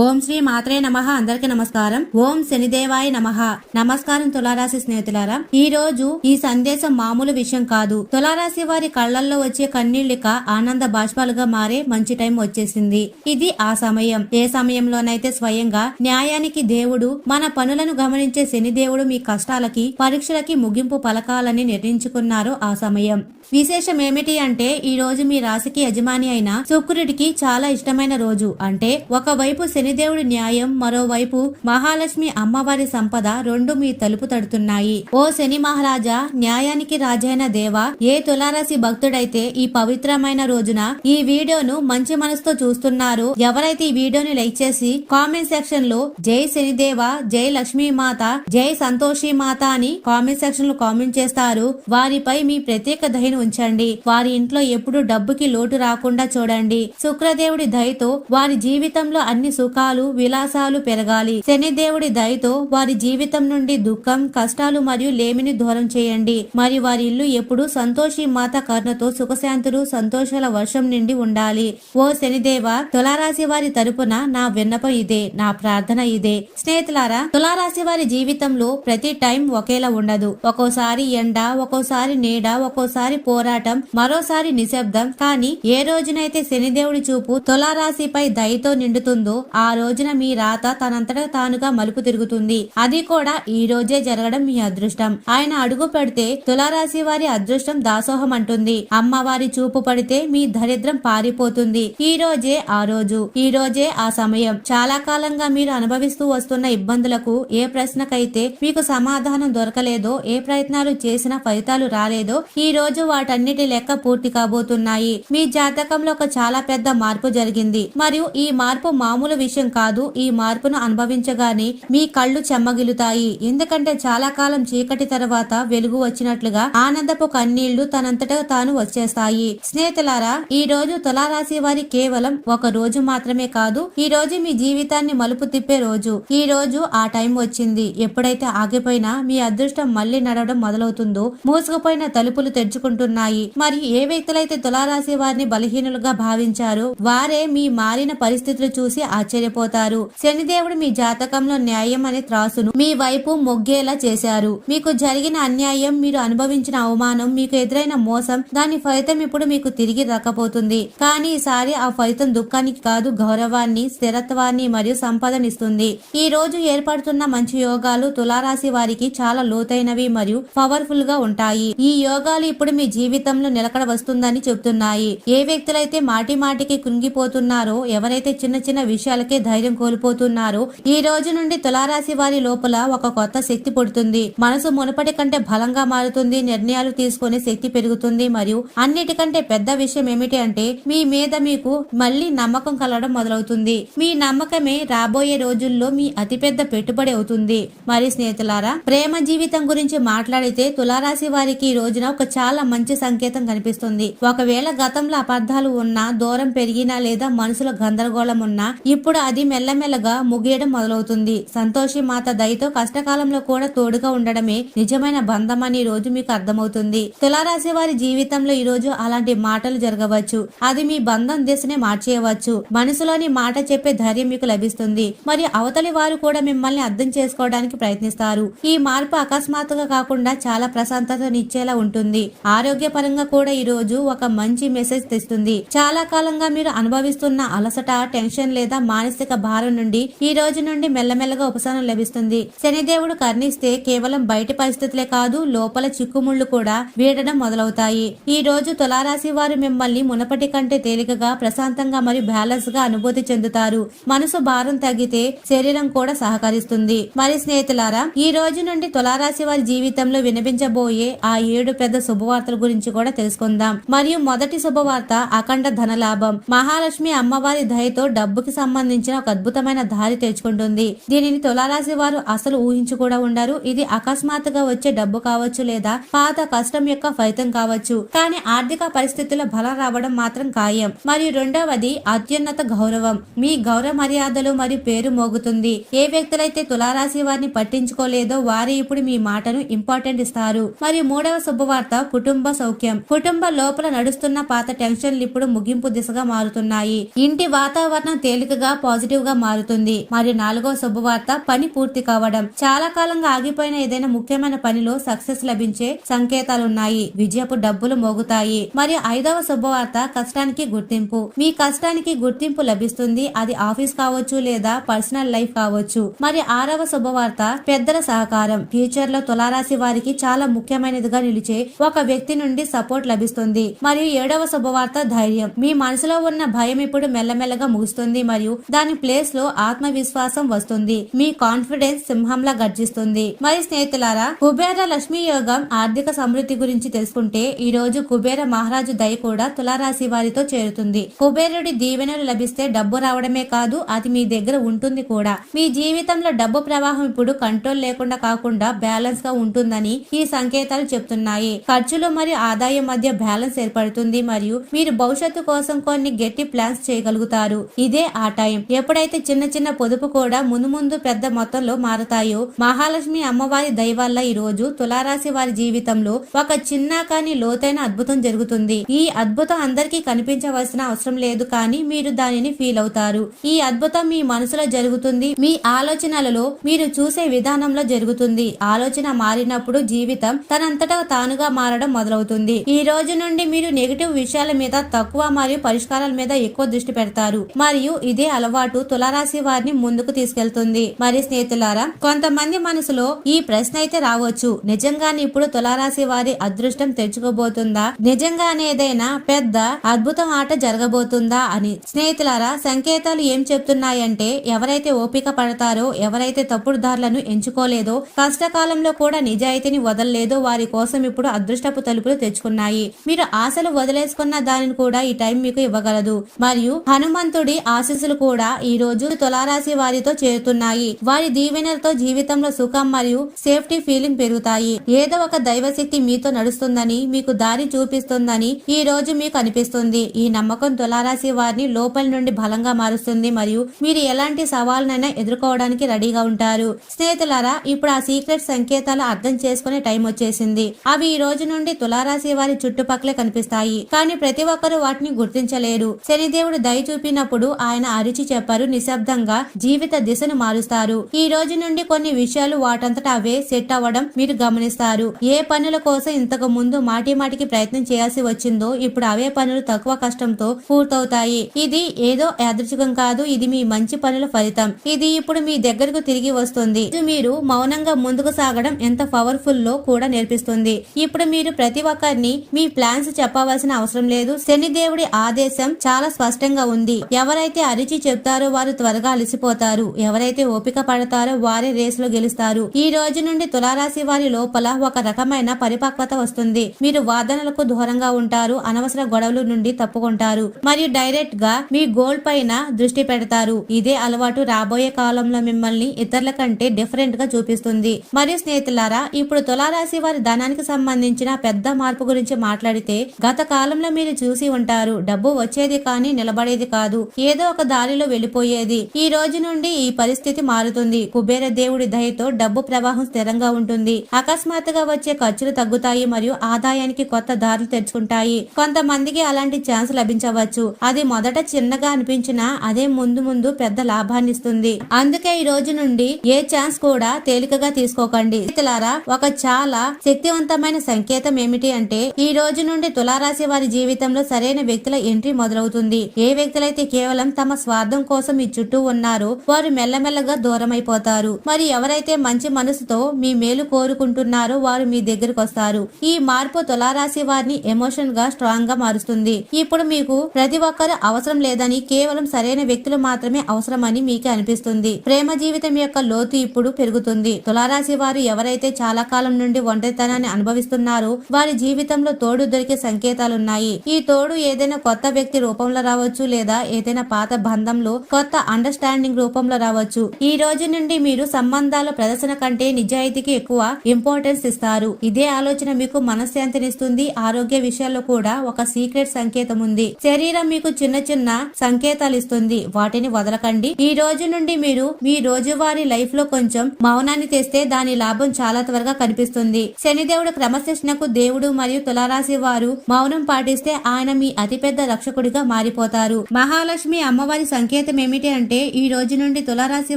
ఓం శ్రీ మాత్రే నమః. అందరికి నమస్కారం. ఓం శనిదేవాయ నమః. నమస్కారం తులారాశి స్నేహితులారా, ఈ రోజు ఈ సందేశం మామూలు విషయం కాదు. తులారాశి వారి కళ్లల్లో వచ్చే కన్నీళ్లిక ఆనంద బాష్పాలుగా మారే మంచి టైం వచ్చేసింది. ఇది ఆ సమయం. ఏ సమయంలోనైతే స్వయంగా న్యాయానికి దేవుడు, మన పనులను గమనించే శనిదేవుడు మీ కష్టాలకి, పరీక్షలకి ముగింపు పలకాలని నిర్ణయించుకున్నారో ఆ సమయం. విశేషం ఏమిటి అంటే, ఈ రోజు మీ రాశికి యజమాని అయిన శుక్రుడికి చాలా ఇష్టమైన రోజు. అంటే ఒకవైపు శనిదేవుడి న్యాయం, మరోవైపు మహాలక్ష్మి అమ్మవారి సంపద రెండు మీ తలుపు తడుతున్నాయి. ఓ శని మహారాజా, న్యాయానికి రాజైన దేవా, ఏ తులారాశి భక్తుడైతే ఈ పవిత్రమైన రోజున ఈ వీడియోను మంచి మనసుతో చూస్తున్నారు, ఎవరైతే ఈ వీడియోని లైక్ చేసి కామెంట్ సెక్షన్ లో జై శనిదేవ, జై లక్ష్మీ మాత, జై సంతోషి మాత అని కామెంట్ సెక్షన్ లో కామెంట్ చేస్తారు, వారిపై మీ ప్రత్యేక దయను ఉంచండి. వారి ఇంట్లో ఎప్పుడు డబ్బుకి లోటు రాకుండా చూడండి. శుక్రదేవుడి దయతో వారి జీవితంలో అన్ని సుఖాలు, విలాసాలు పెరగాలి. శనిదేవుడి దయతో వారి జీవితం నుండి దుఃఖం, కష్టాలు మరియు లేమిని దూరం చేయండి. మరి వారి ఇల్లు ఎప్పుడు సంతోషి మాత కరుణతో సుఖశాంతులు, సంతోషాల వర్షం నిండి ఉండాలి. ఓ శనిదేవ, తులారాశి వారి తరపున నా విన్నపం ఇదే, నా ప్రార్థన ఇదే. స్నేహితులారా, తులారాశి వారి జీవితంలో ప్రతి టైం ఒకేలా ఉండదు. ఒక్కోసారి ఎండ, ఒక్కోసారి నీడ, ఒక్కోసారి పోరాటం, మరోసారి నిశ్శబ్దం. కానీ ఏ రోజునైతే శనిదేవుడి చూపు తులారాశిపై దయతో నిండుతుందో ఆ రోజున మీ రాత తనంతటా తానుగా మలుపు తిరుగుతుంది. అది కూడా ఈ రోజే జరగడం మీ అదృష్టం. ఆయన అడుగు పెడితే తులారాశి వారి అదృష్టం దాసోహం అంటుంది. అమ్మవారి చూపు పడితే మీ దరిద్రం పారిపోతుంది. ఈ రోజే ఆ రోజు, ఈ రోజే ఆ సమయం. చాలా కాలంగా మీరు అనుభవిస్తూ వస్తున్న ఇబ్బందులకు ఏ ప్రశ్నకైతే మీకు సమాధానం దొరకలేదో, ఏ ప్రయత్నాలు చేసినా ఫలితాలు రాలేదో, ఈ రోజు వాటన్నిటి లెక్క పూర్తి కాబోతున్నాయి. మీ జాతకంలో ఒక చాలా పెద్ద మార్పు జరిగింది. మరియు ఈ మార్పు మామూలు విషయం కాదు. ఈ మార్పును అనుభవించగానే మీ కళ్ళు చెమ్మగిలుతాయి. ఎందుకంటే చాలా కాలం చీకటి తర్వాత వెలుగు వచ్చినట్లుగా ఆనందపు కన్నీళ్లు తనంతటా తాను వచ్చేస్తాయి. స్నేహితులారా, ఈ రోజు తులారాశి వారి కేవలం ఒక రోజు మాత్రమే కాదు, ఈ రోజు మీ జీవితాన్ని మలుపు తిప్పే రోజు. ఈ రోజు ఆ టైం వచ్చింది. ఎప్పుడైతే ఆగిపోయినా మీ అదృష్టం మళ్లీ నడవడం మొదలవుతుందో, మూసుకుపోయిన తలుపులు తెరుచుకుంటున్నాయి. మరి ఏ వ్యక్తులైతే తులారాశి వారిని బలహీనులుగా భావించారో వారే మీ మారిన పరిస్థితులు చూసి ఆశ్చర్యపోతారు. శనిదేవుడు మీ జాతకంలో న్యాయం అనే త్రాసును మీ వైపు మొగ్గేలా చేశారు. మీకు జరిగిన అన్యాయం, మీరు అనుభవించిన అవమానం, మీకు ఎదురైన మోసం, దాని ఫలితం ఇప్పుడు మీకు తిరిగి దక్కబోతుంది. కానీ ఈసారి ఆ ఫలితం దుఃఖానికి కాదు, గౌరవాన్ని, స్థిరత్వాన్ని మరియు సంపదనిస్తుంది. ఈ రోజు ఏర్పడుతున్న మంచి యోగాలు తులారాశి వారికి చాలా లోతైనవి మరియు పవర్ఫుల్ గా ఉంటాయి. ఈ యోగాలు ఇప్పుడు మీ జీవితంలో నిలకడ వస్తుందని చెబుతున్నాయి. ఏ వ్యక్తులైతే మాటి మాటికి కృంగిపోతున్నారో, ఎవరైతే చిన్న చిన్న విషయాలకే ధైర్యం కోల్పోతున్నారో, ఈ రోజు నుండి తులారాశి వారి లోపల ఒక కొత్త శక్తి పుడుతుంది. మనసు మునుపటి కంటే బలంగా మారుతుంది. నిర్ణయాలు తీసుకునే శక్తి పెరుగుతుంది. మరియు అన్నిటికంటే పెద్ద విషయం ఏమిటి అంటే, మీ మీద మీకు మళ్ళీ నమ్మకం కలగడం మొదలవుతుంది. మీ నమ్మకమే రాబోయే రోజుల్లో మీ అతిపెద్ద పెట్టుబడి అవుతుంది. మరి స్నేహితులారా, ప్రేమ జీవితం గురించి మాట్లాడితే తులారాశి వారికి ఈ రోజున ఒక చాలా మంచి సంకేతం కనిపిస్తుంది. ఒకవేళ గతంలో అపార్థాలు ఉన్నా, దూరం పెరిగినా లేదా మనసులో గందరగోళం ఉన్నా, ఇప్పుడు అది మెల్లమెల్లగా ముగియడం మొదలవుతుంది. సంతోషి మాత దయతో కష్టకాలంలో కూడా తోడుగా ఉండడమే నిజమైన బంధం అని రోజు మీకు అర్థమవుతుంది. తులారాశి వారి జీవితంలో ఈ రోజు అలాంటి మాటలు జరగవచ్చు. అది మీ బంధం దిశనే మార్చేయవచ్చు. మనసులోని మాట చెప్పే ధైర్యం మీకు లభిస్తుంది. మరియు అవతలి వారు కూడా మిమ్మల్ని అర్థం చేసుకోవడానికి ప్రయత్నిస్తారు. ఈ మార్పు అకస్మాత్తుగా కాకుండా చాలా ప్రశాంతతనిచ్చేలా ఉంటుంది. ఆరోగ్య పరంగా కూడా ఈ రోజు ఒక మంచి మెసేజ్ తెస్తుంది. చాలా కాలంగా మీరు అనుభవిస్తున్న అలసట, టెన్షన్ లేదా మానసిక భారం నుండి ఈ రోజు నుండి మెల్లమెల్లగా ఉపశమనం లభిస్తుంది. శనిదేవుడు కర్ణిస్తే కేవలం బయటి పరిస్థితులే కాదు, లోపల చిక్కుముళ్లు కూడా వీడడం మొదలవుతాయి. ఈ రోజు తులారాశి వారు మిమ్మల్ని మునపటి కంటే తేలికగా, ప్రశాంతంగా మరియు బ్యాలెన్స్ గా అనుభూతి చెందుతారు. మనసు భారం తగ్గితే శరీరం కూడా సహకరిస్తుంది. మరి స్నేహితులారా, ఈ రోజు నుండి తులారాశి వారి జీవితంలో వినిపించబోయే ఆ 7 పెద్ద శుభవార్తల గురించి కూడా తెలుసుకుందాం. మరియు మొదటి శుభవార్త అఖండ ధనలాభం. మహాలక్ష్మి అమ్మవారి దయతో డబ్బుకి సంబంధించిన ఒక అద్భుతమైన దారి తెచ్చుకుంటుంది. దీనిని తులారాశి వారు అసలు ఊహించు కూడా ఉండరు. ఇది అకస్మాత్తుగా వచ్చే డబ్బు కావచ్చు, లేదా పాత కష్టం యొక్క ఫలితం కావచ్చు. కానీ ఆర్థిక పరిస్థితుల్లో బలం రావడం మాత్రం ఖాయం. మరియు రెండవది అత్యున్నత గౌరవం. మీ గౌరవ మర్యాదలు మరియు పేరు మోగుతుంది. ఏ వ్యక్తులైతే తులారాశి వారిని పట్టించుకోలేదో వారు ఇప్పుడు మీ మాటను ఇంపార్టెంట్ ఇస్తారు. మరియు మూడవ శుభవార్త కుటుంబ సౌఖ్యం. కుటుంబ లోపల నడుస్తున్న పాత టెన్షన్లు ఇప్పుడు ముగింపు దిశగా మారుతున్నాయి. ఇంటి వాతావరణం తేలికగా పాజిటివ్ పాజిటివ్ గా మారుతుంది. మరియు 4వ శుభవార్త పని పూర్తి కావడం. చాలా కాలంగా ఆగిపోయిన ఏదైనా ముఖ్యమైన పనిలో సక్సెస్ లభించే సంకేతాలున్నాయి. విజయపు డబ్బులు మోగుతాయి. మరియు 5వ శుభవార్త కష్టానికి గుర్తింపు. మీ కష్టానికి గుర్తింపు లభిస్తుంది. అది ఆఫీస్ కావచ్చు లేదా పర్సనల్ లైఫ్ కావచ్చు. మరి 6వ శుభవార్త పెద్దల సహకారం. ఫ్యూచర్ లో తులారాశి వారికి చాలా ముఖ్యమైనదిగా నిలిచే ఒక వ్యక్తి నుండి సపోర్ట్ లభిస్తుంది. మరియు 7వ శుభవార్త ధైర్యం. మీ మనసులో ఉన్న భయం ఇప్పుడు మెల్లమెల్లగా ముగుస్తుంది మరియు దాని ప్లేస్ లో ఆత్మవిశ్వాసం వస్తుంది. మీ కాన్ఫిడెన్స్ సింహంలా గర్జిస్తుంది. మరి స్నేహితులారా, కుబేర లక్ష్మీ యోగం ఆర్థిక సమృద్ధి గురించి తెలుసుకుంటే ఈ రోజు కుబేర మహారాజు దయ కూడా తులారాశి వారితో చేరుతుంది. కుబేరుడి దీవెనలు లభిస్తే డబ్బు రావడమే కాదు, అది మీ దగ్గర ఉంటుంది కూడా. మీ జీవితంలో డబ్బు ప్రవాహం ఇప్పుడు కంట్రోల్ లేకుండా కాకుండా బ్యాలెన్స్ గా ఉంటుందని ఈ సంకేతాలు చెప్తున్నాయి. ఖర్చులు మరియు ఆదాయం మధ్య బ్యాలెన్స్ ఏర్పడుతుంది మరియు మీరు భవిష్యత్తు కోసం కొన్ని గట్టి ప్లాన్స్ చేయగలుగుతారు. ఇదే ఆ టైం. ఎప్పుడైతే చిన్న చిన్న పొదుపు కూడా ముందు ముందు పెద్ద మొత్తంలో మారతాయో, మహాలక్ష్మి అమ్మవారి దయ వల్ల ఈ రోజు తులారాశి వారి జీవితంలో ఒక చిన్న కానీ లోతైన అద్భుతం జరుగుతుంది. ఈ అద్భుతం అందరికీ కనిపించవలసిన అవసరం లేదు, కానీ మీరు దానిని ఫీల్ అవుతారు. ఈ అద్భుతం మీ మనసులో జరుగుతుంది. మీ ఆలోచనలలో మీరు చూసే విధానంలో జరుగుతుంది. ఆలోచన మారినప్పుడు జీవితం తనంతటా తానుగా మారడం మొదలవుతుంది. ఈ రోజు నుండి మీరు నెగటివ్ విషయాల మీద తక్కువ మరియు పరిష్కారాల మీద ఎక్కువ దృష్టి పెడతారు. మరియు ఇదే అలవాటు తులారాశి వారిని ముందుకు తీసుకెళ్తుంది. మరి స్నేహితులారా, కొంతమంది మనసులో ఈ ప్రశ్న అయితే రావచ్చు, నిజంగానే ఇప్పుడు తులారాశి వారి అదృష్టం తెచ్చుకోబోతుందా? నిజంగానే ఏదైనా పెద్ద అద్భుతం ఆట జరగబోతుందా అని. స్నేహితులారా, సంకేతాలు ఏం చెప్తున్నాయంటే, ఎవరైతే ఓపిక పడతారో, ఎవరైతే తప్పుడు దారులను ఎంచుకోలేదో, కష్టకాలంలో కూడా నిజాయితీని వదలలేదో వారి కోసం ఇప్పుడు అదృష్టపు తలుపులు తెచ్చుకున్నాయి. మీరు ఆశలు వదిలేసుకున్న దానిని కూడా ఈ టైం మీకు ఇవ్వగలదు. మరియు హనుమంతుడి ఆశీస్సులు కూడా ఈ రోజు తులారాశి వారితో చేరుతున్నాయి. వారి దీవెనలతో జీవితంలో సుఖం మరియు సేఫ్టీ ఫీలింగ్ పెరుగుతాయి. ఏదో ఒక దైవశక్తి మీతో నడుస్తుందని, మీకు దారి చూపిస్తుందని ఈ రోజు మీకు అనిపిస్తుంది. ఈ నమ్మకం తులారాశి వారిని లోపల నుండి బలంగా మారుస్తుంది మరియు మీరు ఎలాంటి సవాళ్ళనైనా ఎదుర్కోవడానికి రెడీగా ఉంటారు. స్నేహితులారా, ఇప్పుడు ఆ సీక్రెట్ సంకేతాలు అర్థం చేసుకునే టైం వచ్చేసింది. అవి ఈ రోజు నుండి తులారాశి వారి చుట్టుపక్కలే కనిపిస్తాయి, కానీ ప్రతి ఒక్కరూ వాటిని గుర్తించలేరు. శనిదేవుడు దయ చూపినప్పుడు ఆయన అరిచి చెప్పారు, నిశ్శబ్దంగా జీవిత దిశను మారుస్తారు. ఈ రోజు నుండి కొన్ని విషయాలు వాటంతట అవే సెట్ అవ్వడం మీరు గమనిస్తారు. ఏ పనుల కోసం ఇంతకు ముందు మాటికి ప్రయత్నం చేయాల్సి వచ్చిందో ఇప్పుడు అవే పనులు తక్కువ కష్టంతో పూర్తవుతాయి. ఇది ఏదో యాదృచ్ఛికం కాదు, ఇది మీ మంచి పనుల ఫలితం. ఇది ఇప్పుడు మీ దగ్గరకు తిరిగి వస్తుంది. మీరు మౌనంగా ముందుకు సాగడం ఎంత పవర్ఫుల్ లో కూడా నేర్పిస్తుంది. ఇప్పుడు మీరు ప్రతి ఒక్కరిని మీ ప్లాన్స్ చెప్పవలసిన అవసరం లేదు. శనిదేవుడి ఆదేశం చాలా స్పష్టంగా ఉంది. ఎవరైతే అరిచి చెప్తారో వారు త్వరగా అలసిపోతారు. ఎవరైతే ఓపిక పడతారో వారే రేసులో గెలుస్తారు. ఈ రోజు నుండి తులారాశి వారి లోపల ఒక రకమైన పరిపక్వత వస్తుంది. మీరు వాదనలకు దూరంగా ఉంటారు, అనవసర గొడవల నుండి తప్పుకుంటారు మరియు డైరెక్ట్ గా మీ గోల్ పైన దృష్టి పెడతారు. ఇదే అలవాటు రాబోయే కాలంలో మిమ్మల్ని ఇతరుల కంటే డిఫరెంట్ గా చూపిస్తుంది. మరియు స్నేహితులారా, ఇప్పుడు తులారాశి వారి ధనానికి సంబంధించిన పెద్ద మార్పు గురించి మాట్లాడితే, గత కాలంలో మీరు చూసి ఉంటారు, డబ్బు వచ్చేది కానీ నిలబడేది కాదు, ఏదో ఒక దారిలో వెళ్లిపోయేది. ఈ రోజు నుండి ఈ పరిస్థితి మారుతుంది. కుబేర దేవుడి దయతో డబ్బు ప్రవాహం స్థిరంగా ఉంటుంది. అకస్మాత్తుగా వచ్చే ఖర్చులు తగ్గుతాయి మరియు ఆదాయానికి కొత్త దారులు తెచ్చుకుంటాయి. కొంతమందికి అలాంటి ఛాన్స్ లభించవచ్చు. అది మొదట చిన్నగా అనిపించినా అదే ముందు ముందు పెద్ద లాభాన్ని ఇస్తుంది. అందుకే ఈ రోజు నుండి ఏ ఛాన్స్ కూడా తేలికగా తీసుకోకండి. మిత్రులారా, ఒక చాలా శక్తివంతమైన సంకేతం ఏమిటి అంటే, ఈ రోజు నుండి తులారాశి వారి జీవితంలో సరైన వ్యక్తుల ఎంట్రీ మొదలవుతుంది. ఏ వ్యక్తులైతే కేవలం తమ స్వార్థం కోసం మీ చుట్టూ ఉన్నారో వారు మెల్లమెల్లగా దూరమైపోతారు. మరి ఎవరైతే మంచి మనసుతో మీ మేలు కోరుకుంటున్నారో వారు మీ దగ్గరకు వస్తారు. ఈ మార్పు తులారాశి వారిని ఎమోషన్ గా స్ట్రాంగ్ గా మారుస్తుంది. ఇప్పుడు మీకు ప్రతి ఒక్కరు అవసరం లేదని, కేవలం సరైన వ్యక్తులు మాత్రమే అవసరమని మీకే అనిపిస్తుంది. ప్రేమ జీవితం యొక్క లోతు ఇప్పుడు పెరుగుతుంది. తులారాశి వారు ఎవరైతే చాలా కాలం నుండి ఒంటరితనాన్ని అనుభవిస్తున్నారో వారి జీవితంలో తోడు దొరికే సంకేతాలున్నాయి. ఈ తోడు ఏదైనా కొత్త వ్యక్తి రూపంలో రావచ్చు లేదా ఏదైనా పాత బంధంలో కొత్త అండర్స్టాండింగ్ రూపంలో రావచ్చు. ఈ రోజు నుండి మీరు సంబంధాల ప్రదర్శన కంటే నిజాయితీకి ఎక్కువ ఇంపార్టెన్స్ ఇస్తారు. ఇదే ఆలోచన మీకు మనశ్శాంతినిస్తుంది. ఆరోగ్య విషయాల్లో కూడా ఒక సీక్రెట్ సంకేతం ఉంది. శరీరం మీకు చిన్న చిన్న సంకేతాలు ఇస్తుంది, వాటిని వదలకండి. ఈ రోజు నుండి మీరు మీ రోజువారీ లైఫ్ లో కొంచెం మౌనాన్ని తెస్తే దాని లాభం చాలా త్వరగా కనిపిస్తుంది. శనిదేవుడు క్రమశిక్షణకు దేవుడు మరియు తులారాశి వారు మౌనం పాటిస్తే ఆయన మీ అతిపెద్ద రక్షకుడిగా మారిపోతారు. మహాలక్ష్మి అమ్మవారి సంకేతం సందేశం ఏమిటి అంటే ఈ రోజు నుండి తులారాశి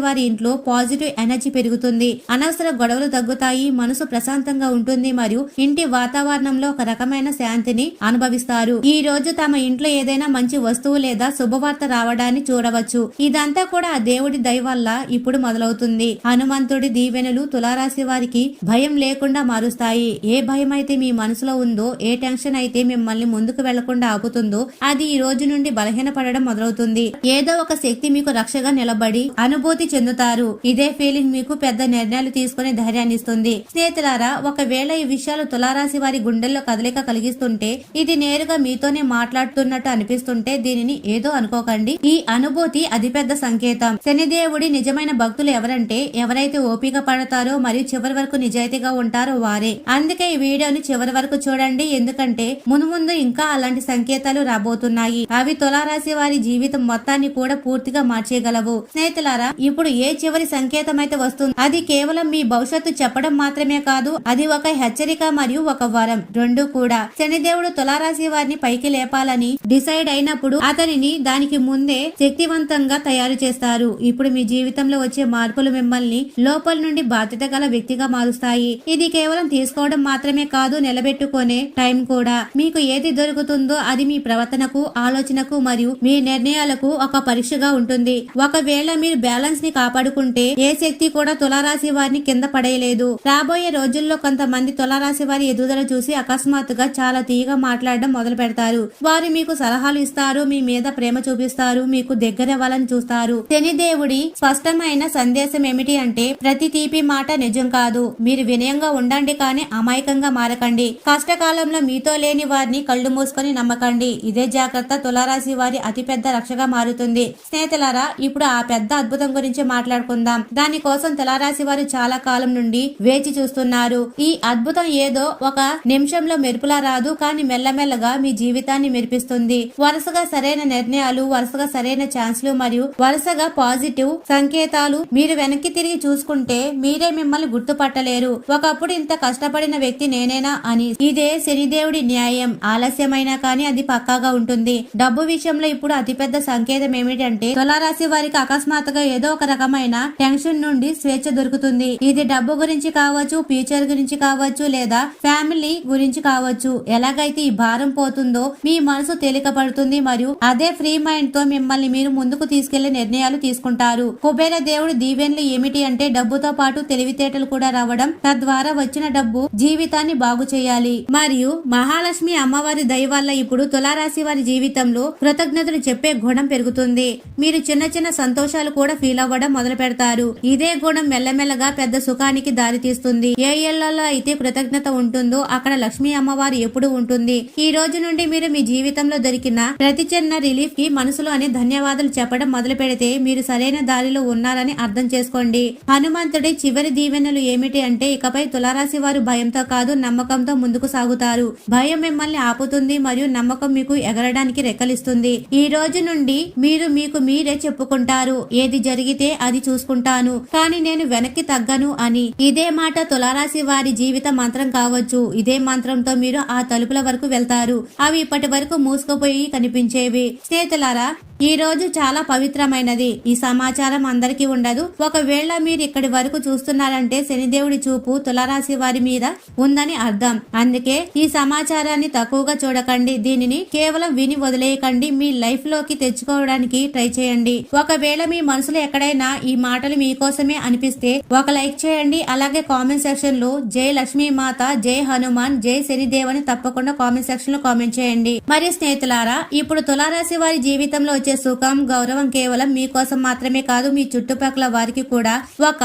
వారి ఇంట్లో పాజిటివ్ ఎనర్జీ పెరుగుతుంది, అనవసర గొడవలు తగ్గుతాయి, మనసు ప్రశాంతంగా ఉంటుంది మరియు ఇంటి వాతావరణంలో ఒక రకమైన శాంతిని అనుభవిస్తారు. ఈ రోజు తమ ఇంట్లో ఏదైనా మంచి వస్తువు లేదా శుభవార్త రావడాన్ని చూడవచ్చు. ఇదంతా కూడా ఆ దేవుడి దయ వల్ల ఇప్పుడు మొదలవుతుంది. హనుమంతుడి దీవెనలు తులారాశి వారికి భయం లేకుండా మారుస్తాయి. ఏ భయం అయితే మీ మనసులో ఉందో, ఏ టెన్షన్ అయితే మిమ్మల్ని ముందుకు వెళ్లకుండా ఆపుతుందో అది ఈ రోజు నుండి బలహీనపడడం మొదలవుతుంది. ఏదో ఒక శక్తి మీకు రక్షగా నిలబడి అనుభూతి చెందుతారు. ఇదే ఫీలింగ్ మీకు పెద్ద నిర్ణయాలు తీసుకునే ధైర్యాన్ని ఇస్తుంది. స్నేహితులారా, ఒకవేళ ఈ విషయాలు తులారాశి వారి గుండెల్లో కదలిక కలిగిస్తుంటే, ఇది నేరుగా మీతోనే మాట్లాడుతున్నట్టు అనిపిస్తుంటే దీనిని ఏదో అనుకోకండి. ఈ అనుభూతి అతిపెద్ద సంకేతం. శనిదేవుడి నిజమైన భక్తులు ఎవరంటే ఎవరైతే ఓపిక పడతారో మరియు చివరి వరకు నిజాయితీగా ఉంటారో వారే. అందుకే ఈ వీడియోని చివరి వరకు చూడండి, ఎందుకంటే మున్ముందు ఇంకా అలాంటి సంకేతాలు రాబోతున్నాయి. అవి తులారాశి వారి జీవితం మొత్తాన్ని కూడా పూర్తిగా మార్చేయగలవు. స్నేహితులారా, ఇప్పుడు ఏ చివరి సంకేతం అయితే వస్తుంది అది కేవలం మీ భవిష్యత్తు చెప్పడం మాత్రమే కాదు, అది ఒక హెచ్చరిక మరియు ఒక వరం, రెండు కూడా. శనిదేవుడు తులారాశి వారిని పైకి లేపాలని డిసైడ్ అయినప్పుడు అతనిని దానికి ముందే శక్తివంతంగా తయారు చేస్తారు. ఇప్పుడు మీ జీవితంలో వచ్చే మార్పులు మిమ్మల్ని లోపల నుండి బాధ్యత గల వ్యక్తిగా మారుస్తాయి. ఇది కేవలం తీసుకోవడం మాత్రమే కాదు, నిలబెట్టుకునే టైం కూడా. మీకు ఏది దొరుకుతుందో అది మీ ప్రవర్తనకు, ఆలోచనకు మరియు మీ నిర్ణయాలకు ఒక పరీక్షగా ఉంటుంది. ఒకవేళ మీరు బ్యాలెన్స్ ని కాపాడుకుంటే ఏ శక్తి కూడా తులారాశి వారిని కింద పడేయలేదు. రాబోయే రోజుల్లో కొంతమంది తులారాశి వారి ఎదుగుదల చూసి అకస్మాత్తుగా చాలా తీయగా మాట్లాడడం మొదలు పెడతారు. వారు మీకు సలహాలు ఇస్తారు, మీ మీద ప్రేమ చూపిస్తారు, మీకు దగ్గరవ్వాలని చూస్తారు. శనిదేవుడి స్పష్టమైన సందేశం ఏమిటి అంటే ప్రతి తీపి మాట నిజం కాదు. మీరు వినయంగా ఉండండి, కానీ అమాయకంగా మారకండి. కష్టకాలంలో మీతో లేని వారిని కళ్ళు మూసుకొని నమ్మకండి. ఇదే జాగ్రత్త తులారాశి వారి అతిపెద్ద రక్షగా మారుతుంది. స్నేహితులారా, ఇప్పుడు ఆ పెద్ద అద్భుతం గురించి మాట్లాడుకుందాం. దానికోసం తులారాశి వారు చాలా కాలం నుండి వేచి చూస్తున్నారు. ఈ అద్భుతం ఏదో ఒక నిమిషంలో మెరుపులా రాదు, కానీ మెల్లమెల్లగా మీ జీవితాన్ని మెరిపిస్తుంది. వరుసగా సరైన నిర్ణయాలు, వరుసగా సరైన ఛాన్స్లు మరియు వరుసగా పాజిటివ్ సంకేతాలు. మీరు వెనక్కి తిరిగి చూసుకుంటే మీరే మిమ్మల్ని గుర్తుపట్టలేరు. ఒకప్పుడు ఇంత కష్టపడిన వ్యక్తి నేనేనా అని. ఇదే శనిదేవుడి న్యాయం. ఆలస్యమైనా కానీ అది పక్కాగా ఉంటుంది. డబ్బు విషయంలో ఇప్పుడు అతిపెద్ద సంకేతం ఏమిటంటే తులారాశి వారికి అకస్మాత్తుగా ఏదో ఒక రకమైన టెన్షన్ నుండి స్వేచ్ఛ దొరుకుతుంది. ఇది డబ్బు గురించి కావచ్చు, ఫ్యూచర్ గురించి కావచ్చు, లేదా ఫ్యామిలీ గురించి కావచ్చు. ఎలాగైతే ఈ భారం పోతుందో మీ మనసు తేలిక పడుతుంది మరియు అదే ఫ్రీ మైండ్ తో మిమ్మల్ని మీరు ముందుకు తీసుకెళ్లే నిర్ణయాలు తీసుకుంటారు. కుబేర దేవుడి దీవెనలు ఏమిటి అంటే డబ్బుతో పాటు తెలివితేటలు కూడా రావడం, తద్వారా వచ్చిన డబ్బు జీవితాన్ని బాగు చేయాలి. మరియు మహాలక్ష్మి అమ్మవారి దయ వల్ల ఇప్పుడు తులారాశి వారి జీవితంలో కృతజ్ఞతలు చెప్పే గుణం పెరుగుతుంది. మీరు చిన్న చిన్న సంతోషాలు కూడా ఫీల్ అవ్వడం మొదలు పెడతారు. ఇదే గుణం మెల్లమెల్లగా పెద్ద సుఖానికి దారి తీస్తుంది. ఏ ఇళ్లలో అయితే కృతజ్ఞత ఉంటుందో అక్కడ లక్ష్మీ అమ్మవారు ఎప్పుడు ఉంటుంది. ఈ రోజు నుండి మీరు మీ జీవితంలో దొరికిన ప్రతి చిన్న రిలీఫ్ కి మనసులో అనే ధన్యవాదాలు చెప్పడం మొదలు పెడితే మీరు సరైన దారిలో ఉన్నారని అర్థం చేసుకోండి. హనుమంతుడి చివరి దీవెనలు ఏమిటి అంటే ఇకపై తులారాశి వారు భయంతో కాదు, నమ్మకంతో ముందుకు సాగుతారు. భయం మిమ్మల్ని ఆపుతుంది మరియు నమ్మకం మీకు ఎగరడానికి రెక్కలిస్తుంది. ఈ రోజు నుండి మీరు మీకు మీరే చెప్పుకుంటారు, ఏది జరిగితే అది చూసుకుంటాను, కానీ నేను వెనక్కి తగ్గను అని. ఇదే మాట తులారాశి వారి జీవిత మంత్రం కావచ్చు. ఇదే మంత్రంతో మీరు ఆ తలుపుల వరకు వెళ్తారు. అవి ఇప్పటి వరకు మూసుకుపోయి కనిపించేవి. స్నేహితులారా, ఈ రోజు చాలా పవిత్రమైనది. ఈ సమాచారం అందరికీ ఉండదు. ఒకవేళ మీరు ఇక్కడి వరకు చూస్తున్నారంటే శనిదేవుడి చూపు తులారాశి వారి మీద ఉందని అర్థం. అందుకే ఈ సమాచారాన్ని తక్కువగా చూడకండి. దీనిని కేవలం విని వదిలేయకండి. మీ లైఫ్ లోకి తెచ్చుకోవడానికి ట్రై చేయండి. ఒకవేళ మీ మనసులో ఎక్కడైనా ఈ మాటలు మీకోసమే అనిపిస్తే ఒక లైక్ చేయండి. అలాగే కామెంట్ సెక్షన్ లో జై లక్ష్మీ మాత, జై హనుమాన్, జై శనిదేవ్ అని తప్పకుండా కామెంట్ సెక్షన్ లో కామెంట్ చేయండి. మరి స్నేహితులారా, ఇప్పుడు తులారాశి వారి జీవితంలో వచ్చే సుఖం, గౌరవం కేవలం మీకోసం మాత్రమే కాదు, మీ చుట్టుపక్కల వారికి కూడా ఒక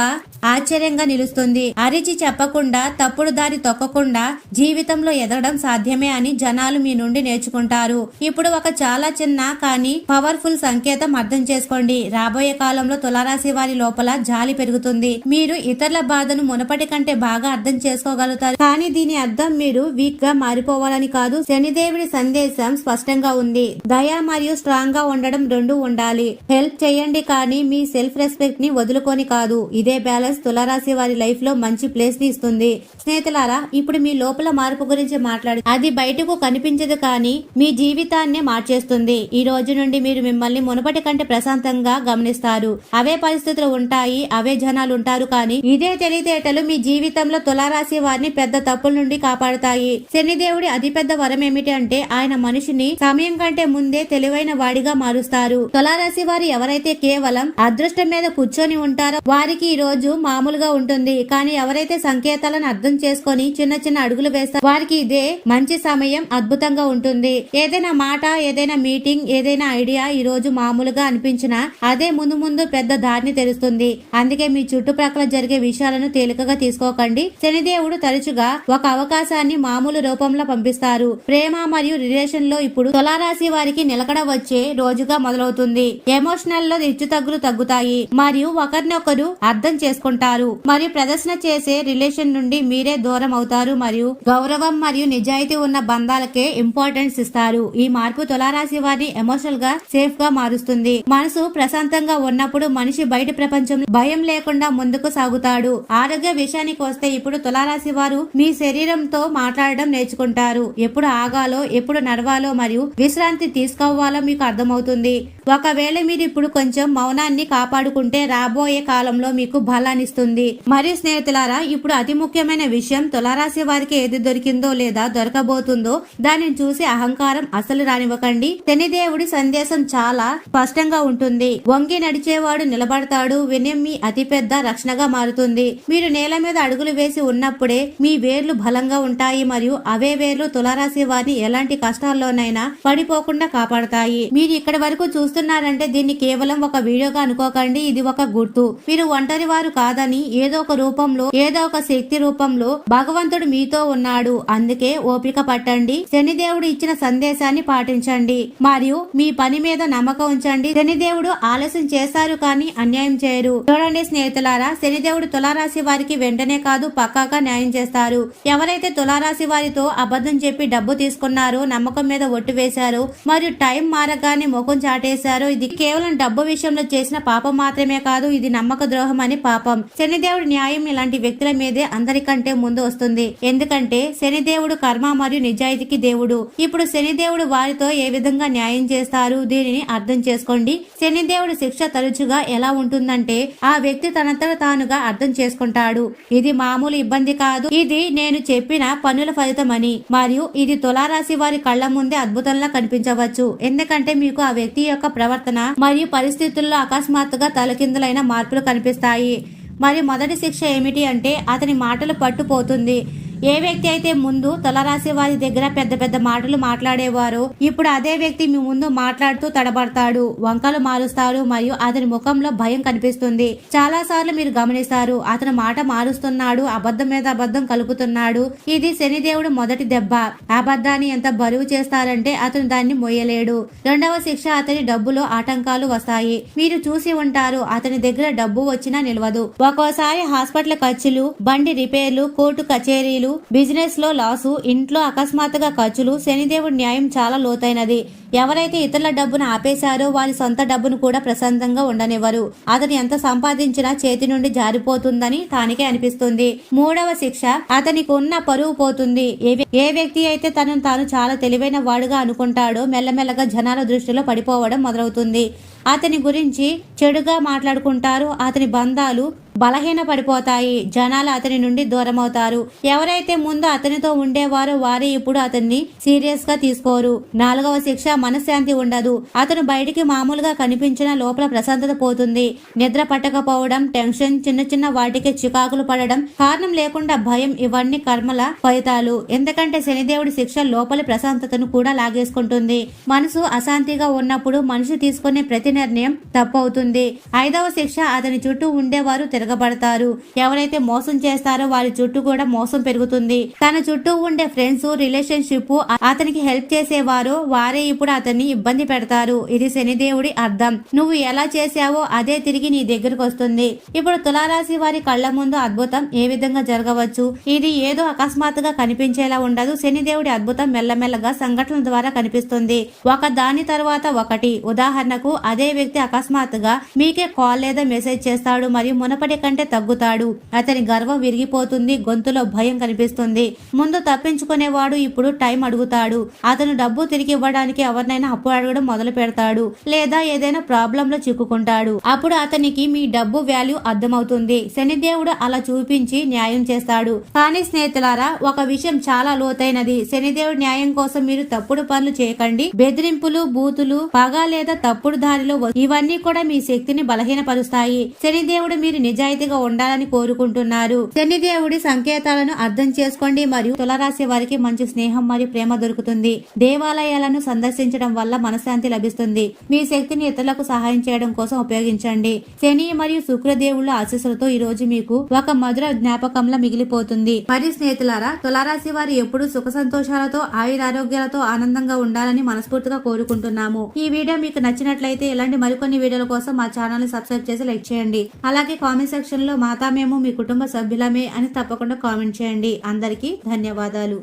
ఆశ్చర్యంగా నిలుస్తుంది. అరిచి చెప్పకుండా, తప్పుడు దారి తొక్కకుండా జీవితంలో ఎదగడం సాధ్యమే అని జనాలు మీ నుండి నేర్చుకుంటారు. ఇప్పుడు ఒక చాలా చిన్న కానీ పవర్ఫుల్ సంకేతం అర్థం చేసుకోండి. రాబోయే కాలంలో తులారాశి వారి లోపల జాలి పెరుగుతుంది. మీరు ఇతరుల బాధను మునపటి కంటే బాగా అర్థం చేసుకోగలుగుతారు. కానీ దీని అర్థం మీరు వీక్ గా మారిపోవాలని కాదు. శనిదేవుడి సందేశం స్పష్టంగా ఉంది. దయ మరియు స్ట్రాంగ్ గా ఉండడం చేయడం రెండూ ఉండాలి. హెల్ప్ చేయండి కానీ మీ సెల్ఫ్ రెస్పెక్ట్ ని వదులుకొని కాదు. ఇదే బ్యాలెన్స్ తులారాశి వారి లైఫ్ లో మంచి ప్లేస్ ని ఇస్తుంది. స్నేహితులారా, ఇప్పుడు మీ లోపల మార్పు గురించి మాట్లాడి అది బయటకు కనిపించదు కానీ మీ జీవితాన్నే మార్చేస్తుంది. ఈ రోజు నుండి మీరు మిమ్మల్ని మునుపటి కంటే ప్రశాంతంగా గమనిస్తారు. అవే పరిస్థితులు ఉంటాయి, అవే జనాలు ఉంటారు కానీ ఇదే తెలివితేటలు మీ జీవితంలో తులారాశి వారిని పెద్ద తప్పుల నుండి కాపాడుతాయి. శనిదేవుడి అతిపెద్ద వరం ఏమిటి అంటే ఆయన మనిషిని సమయం కంటే ముందే తెలివైన వాడిగా మారుస్తారు. తులారాశి వారు ఎవరైతే కేవలం అదృష్టం మీద కూర్చొని ఉంటారో వారికి ఈ రోజు మామూలుగా ఉంటుంది. కానీ ఎవరైతే సంకేతాలను అర్థం చేసుకొని చిన్న చిన్న అడుగులు వేస్తారు వారికి ఇదే మంచి సమయం, అద్భుతంగా ఉంటుంది. ఏదైనా మాట, ఏదైనా మీటింగ్, ఏదైనా ఐడియా ఈ రోజు మామూలుగా అనిపించినా అదే ముందు ముందు పెద్ద దారిని తెరుస్తుంది. అందుకే మీ చుట్టుప్రక్కల జరిగే విషయాలను తేలికగా తీసుకోకండి. శనిదేవుడు తరచుగా ఒక అవకాశాన్ని మామూలు రూపంలో పంపిస్తారు. ప్రేమ మరియు రిలేషన్ లో ఇప్పుడు తులారాశి వారికి నిలకడ వచ్చే రోజుగా మొదలవుతుంది. ఎమోషనల్ లో హెచ్చుతగ్గులు తగ్గుతాయి మరియు ఒకరినొకరు అర్థం చేసుకుంటారు మరియు ప్రదర్శన చేసే రిలేషన్ నుండి మీరే దూరం అవుతారు మరియు గౌరవం మరియు నిజాయితీ ఉన్న బంధాలకే ఇంపార్టెన్స్ ఇస్తారు. ఈ మార్పు తులారాశి వారిని ఎమోషనల్ గా సేఫ్ గా మారుస్తుంది. మనసు ప్రశాంతంగా ఉన్నప్పుడు మనిషి బయట ప్రపంచంలో భయం లేకుండా ముందుకు సాగుతాడు. ఆరోగ్య విషయానికి వస్తే ఇప్పుడు తులారాశి వారు మీ శరీరంతో మాట్లాడడం నేర్చుకుంటారు. ఎప్పుడు ఆగాలో, ఎప్పుడు నడవాలో మరియు విశ్రాంతి తీసుకోవాలో మీకు అర్థమవుతుంది. ఒకవేళ మీరు ఇప్పుడు కొంచెం మౌనాన్ని కాపాడుకుంటే రాబోయే కాలంలో మీకు బలాన్నిస్తుంది. మరియు స్నేహితులారా, ఇప్పుడు అతి ముఖ్యమైన విషయం తులారాశి వారికి ఏది దొరికిందో లేదా దొరకబోతుందో దానిని చూసి అహంకారం అసలు రానివ్వకండి. శనిదేవుడి సందేశం చాలా స్పష్టంగా ఉంటుంది. వంగి నడిచేవాడు నిలబడతాడు. వినయం మీ అతిపెద్ద రక్షణగా మారుతుంది. మీరు నేల మీద అడుగులు వేసి ఉన్నప్పుడే మీ వేర్లు బలంగా ఉంటాయి మరియు అవే వేర్లు తులారాశి వారిని ఎలాంటి కష్టాల్లోనైనా పడిపోకుండా కాపాడతాయి. మీరు ఇక్కడి వరకు చూస్తున్నారంటే దీన్ని కేవలం ఒక వీడియోగా అనుకోకండి. ఇది ఒక గుర్తు. మీరు ఒంటరి వారు కాదని, ఏదో ఒక రూపంలో, ఏదో ఒక శక్తి రూపంలో భగవంతుడు మీతో ఉన్నాడు. అందుకే ఓపిక పట్టండి. శనిదేవుడు ఇచ్చిన సందేశాన్ని పాటించండి మరియు మీ పని మీద నమ్మకం ఉంచండి. శనిదేవుడు ఆలస్యం చేస్తారు కానీ అన్యాయం చేయరు. చూడండి స్నేహితులారా, శనిదేవుడు తులారాశి వారికి వెంటనే కాదు పక్కాగా న్యాయం చేస్తారు. ఎవరైతే తులారాశి వారితో అబద్ధం చెప్పి డబ్బు తీసుకున్నారో, నమ్మకం మీద ఒట్టు వేశారో మరియు టైం మారగానే ముఖం చాటేశారో, ఇది కేవలం డబ్బు విషయంలో చేసిన పాపం మాత్రమే కాదు, ఇది నమ్మక ద్రోహం అని పాపం. శనిదేవుడి న్యాయం ఇలాంటి వ్యక్తుల మీదే అందరికంటే ముందు వస్తుంది. ఎందుకంటే శనిదేవుడు కర్మ మరియు నిజాయితీకి దేవుడు. ఇప్పుడు శనిదేవుడు వారితో ఏ విధంగా న్యాయం చేస్తారు దీనిని అర్థం చేసుకోండి. శనిదేవుడి శిక్ష తరచుగా ఎలా ఉంటుందంటే ఆ వ్యక్తి తనంతట తానుగా అర్థం చేసుకుంటాడు. ఇది మామూలు ఇబ్బంది కాదు, ఇది నేను చెప్పిన పనుల ఫలితం అని. మరియు ఇది తులారాశి వారి కళ్ల ముందే అద్భుతంలా కనిపించవచ్చు. ఎందుకంటే మీకు ఆ వ్యక్తి యొక్క ప్రవర్తన మరియు పరిస్థితుల్లో అకస్మాత్తుగా తలకిందులైన మార్పులు కనిపిస్తాయి. మరియు మొదటి శిక్ష ఏమిటి అంటే అతని మాటలు పట్టుపోతుంది. ఏ వ్యక్తి అయితే ముందు తులారాశి వారి దగ్గర పెద్ద పెద్ద మాటలు మాట్లాడేవారో ఇప్పుడు అదే వ్యక్తి మీ ముందు మాట్లాడుతూ తడబడతాడు, వంకలు మారుస్తాడు మరియు అతని ముఖంలో భయం కనిపిస్తుంది. చాలా సార్లు మీరు గమనిస్తారు అతను మాట మారుస్తున్నాడు, అబద్ధం మీద అబద్ధం కలుపుతున్నాడు. ఇది శనిదేవుడు మొదటి దెబ్బ. అబద్ధాన్ని ఎంత బరువు చేస్తారంటే అతను దాన్ని మోయలేడు. రెండవ శిక్ష అతని డబ్బులో ఆటంకాలు వస్తాయి. మీరు చూసి ఉంటారు అతని దగ్గర డబ్బు వచ్చినా నిలవదు. ఒక్కోసారి హాస్పిటల్ ఖర్చులు, బండి రిపేర్లు, కోర్టు కచేరీలు, బిజినెస్ లో లాసు, ఇంట్లో అకస్మాత్తుగా ఖర్చులు. శనిదేవుడి న్యాయం చాలా లోతైనది. ఎవరైతే ఇతరుల డబ్బును ఆపేశారో వారి సొంత డబ్బును కూడా ప్రశాంతంగా ఉండనివ్వరు. అతను ఎంత సంపాదించినా చేతి నుండి జారిపోతుందని తానికే అనిపిస్తుంది. మూడవ శిక్ష అతనికి ఉన్న పరువు పోతుంది. ఏ వ్యక్తి అయితే తనను తాను చాలా తెలివైన వాడుగా అనుకుంటాడో మెల్లమెల్లగా జనాల దృష్టిలో పడిపోవడం మొదలవుతుంది. అతని గురించి చెడుగా మాట్లాడుకుంటారు. అతని బంధాలు బలహీన పడిపోతాయి. జనాలు అతని నుండి దూరం అవుతారు. ఎవరైతే ముందు అతనితో ఉండేవారో వారే ఇప్పుడు అతన్ని సీరియస్ గా తీసుకోరు. నాలుగవ శిక్ష మనశ్శాంతి ఉండదు. అతను బయటికి మామూలుగా కనిపించిన లోపల ప్రశాంతత పోతుంది. నిద్ర పట్టకపోవడం, టెన్షన్, చిన్న చిన్న వాటికి చికాకులు పడడం, కారణం లేకుండా భయం, ఇవన్నీ కర్మల ఫలితాలు. ఎందుకంటే శనిదేవుడి శిక్ష లోపలి ప్రశాంతతను కూడా లాగేసుకుంటుంది. మనసు అశాంతిగా ఉన్నప్పుడు మనిషి తీసుకునే ప్రతి నిర్ణయం తప్పు అవుతుంది. ఐదవ శిక్ష అతని చుట్టూ ఉండేవారు తిరగబడతారు. ఎవరైతే మోసం చేస్తారో వారి చుట్టూ కూడా మోసం పెరుగుతుంది. తన చుట్టూ ఉండే ఫ్రెండ్స్, రిలేషన్షిప్, అతనికి హెల్ప్ చేసేవారు వారే ఇప్పుడు అతన్ని ఇబ్బంది పెడతారు. ఇది శనిదేవుడి అర్థం. నువ్వు ఎలా చేశావో అదే తిరిగి నీ దగ్గరకు వస్తుంది. ఇప్పుడు తులారాశి వారి కళ్ళ ముందు అద్భుతం ఏ విధంగా జరగవచ్చు? ఇది ఏదో అకస్మాత్తుగా కనిపించేలా ఉండదు. శనిదేవుడి అద్భుతం మెల్లమెల్లగా సంఘటనల ద్వారా కనిపిస్తుంది. ఒక దాని తర్వాత ఒకటి. ఉదాహరణకు అదే వ్యక్తి అకస్మాత్తుగా మీకే కాల్ లేదా మెసేజ్ చేస్తాడు మరియు మునపటి కంటే తగ్గుతాడు. అతని గర్వం విరిగిపోతుంది. గొంతులో భయం కనిపిస్తుంది. ముందు తప్పించుకునేవాడు ఇప్పుడు టైం అడుగుతాడు. అతను డబ్బు తిరిగి ఇవ్వడానికి ఎవరినైనా అప్పు అడగడం మొదలు పెడతాడు లేదా ఏదైనా ప్రాబ్లం లో చిక్కుకుంటాడు. అప్పుడు అతనికి మీ డబ్బు వాల్యూ అర్థమవుతుంది. శనిదేవుడు అలా చూపించి న్యాయం చేస్తాడు. కానీ స్నేహితులారా, ఒక విషయం చాలా లోతైనది. శనిదేవుడు న్యాయం కోసం మీరు తప్పుడు పనులు చేయకండి. బెదిరింపులు, బూతులు, పగ లేదా తప్పుడు దారిలో ఇవన్నీ కూడా మీ శక్తిని బలహీనపరుస్తాయి. శనిదేవుడు మీరు నిజాయితీగా ఉండాలని కోరుకుంటున్నారు. శనిదేవుడి సంకేతాలను అర్థం చేసుకోండి మరియు తులారాశి వారికి మంచి స్నేహం మరియు ప్రేమ దొరుకుతుంది. దేవాలయాలను సందర్శించడం వల్ల మనశ్శాంతి లభిస్తుంది. మీ శక్తిని ఇతరులకు సహాయం చేయడం కోసం ఉపయోగించండి. శని మరియు శుక్రదేవుళ్ళ ఆశీస్సులతో ఈ రోజు మీకు ఒక మధుర జ్ఞాపకంలా మిగిలిపోతుంది. మరి స్నేహితులారా, తులారాశి వారు ఎప్పుడు సుఖ సంతోషాలతో, ఆయురారోగ్యాలతో ఆనందంగా ఉండాలని మనస్ఫూర్తిగా కోరుకుంటున్నాము. ఈ వీడియో మీకు నచ్చినట్లయితే ఇలాంటి మరికొన్ని వీడియోల కోసం మా ఛానల్ ని సబ్స్క్రైబ్ చేసి లైక్ చేయండి. అలాగే కామెంట్ సెక్షన్ లో మాతా మేము మీ కుటుంబ సభ్యులమే అని తప్పకుండా కామెంట్ చేయండి. అందరికీ ధన్యవాదాలు.